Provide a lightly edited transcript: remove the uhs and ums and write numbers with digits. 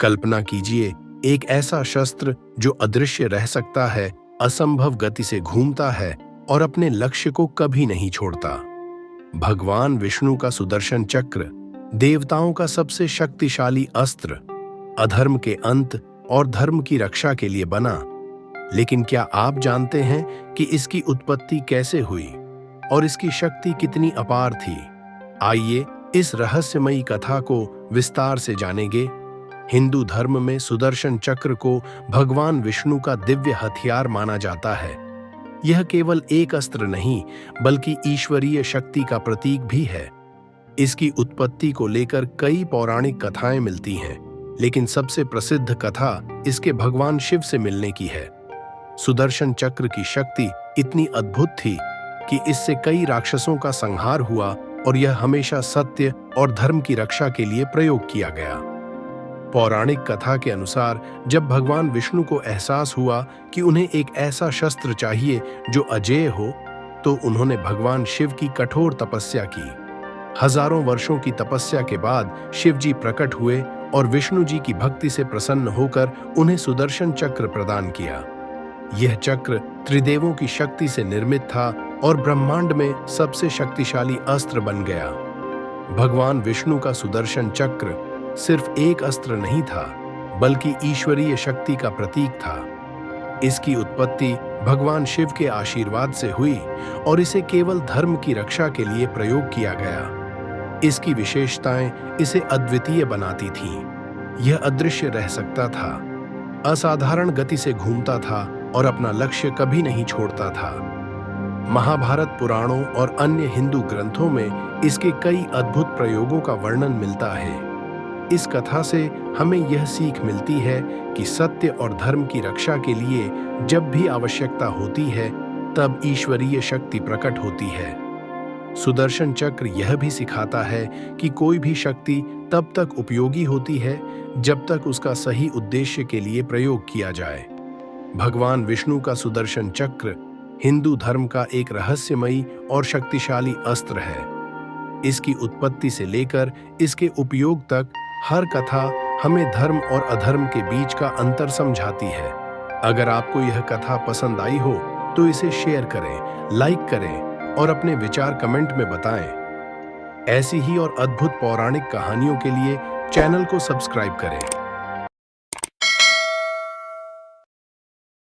कल्पना कीजिए, एक ऐसा शस्त्र जो अदृश्य रह सकता है, असंभव गति से घूमता है और अपने लक्ष्य को कभी नहीं छोड़ता। भगवान विष्णु का सुदर्शन चक्र देवताओं का सबसे शक्तिशाली अस्त्र, अधर्म के अंत और धर्म की रक्षा के लिए बना। लेकिन क्या आप जानते हैं कि इसकी उत्पत्ति कैसे हुई और इसकी शक्ति कितनी अपार थी? आइए इस रहस्यमयी कथा को विस्तार से जानेंगे। हिंदू धर्म में सुदर्शन चक्र को भगवान विष्णु का दिव्य हथियार माना जाता है। यह केवल एक अस्त्र नहीं, बल्कि ईश्वरीय शक्ति का प्रतीक भी है। इसकी उत्पत्ति को लेकर कई पौराणिक कथाएं मिलती हैं, लेकिन सबसे प्रसिद्ध कथा इसके भगवान शिव से मिलने की है। सुदर्शन चक्र की शक्ति इतनी अद्भुत थी कि इससे कई राक्षसों का संहार हुआ और यह हमेशा सत्य और धर्म की रक्षा के लिए प्रयोग किया गया। पौराणिक कथा के अनुसार जब भगवान विष्णु को एहसास हुआ कि उन्हें एक ऐसा शस्त्र चाहिए जो अजेय हो, तो उन्होंने भगवान शिव की कठोर तपस्या की। हजारों वर्षों की तपस्या के बाद शिव जी प्रकट हुए और विष्णु जी की भक्ति से प्रसन्न होकर उन्हें सुदर्शन चक्र प्रदान किया। यह चक्र त्रिदेवों की शक्ति से निर्मित था और ब्रह्मांड में सबसे शक्तिशाली अस्त्र बन गया। भगवान विष्णु का सुदर्शन चक्र सिर्फ एक अस्त्र नहीं था, बल्कि ईश्वरीय शक्ति का प्रतीक था। इसकी उत्पत्ति भगवान शिव के आशीर्वाद से हुई और इसे केवल धर्म की रक्षा के लिए प्रयोग किया गया। इसकी विशेषताएं इसे अद्वितीय बनाती थीं। यह अदृश्य रह सकता था, असाधारण गति से घूमता था और अपना लक्ष्य कभी नहीं छोड़ता था। महाभारत पुराणों और अन्य हिंदू ग्रंथों में इसके कई अद्भुत प्रयोगों का वर्णन मिलता है। इस कथा से हमें यह सीख मिलती है कि सत्य और धर्म की रक्षा के लिए जब भी आवश्यकता होती है, तब ईश्वरीय शक्ति प्रकट होती है। सुदर्शन चक्र यह भी सिखाता है कि कोई भी शक्ति तब तक उपयोगी होती है जब तक उसका सही उद्देश्य के लिए प्रयोग किया जाए। भगवान विष्णु का सुदर्शन चक्र हिंदू धर्म का एक रहस्यमयी और शक्तिशाली अस्त्र है। इसकी उत्पत्ति से लेकर इसके उपयोग तक हर कथा हमें धर्म और अधर्म के बीच का अंतर समझाती है। अगर आपको यह कथा पसंद आई हो तो इसे शेयर करें, लाइक करें और अपने विचार कमेंट में बताएं। ऐसी ही और अद्भुत पौराणिक कहानियों के लिए चैनल को सब्सक्राइब करें।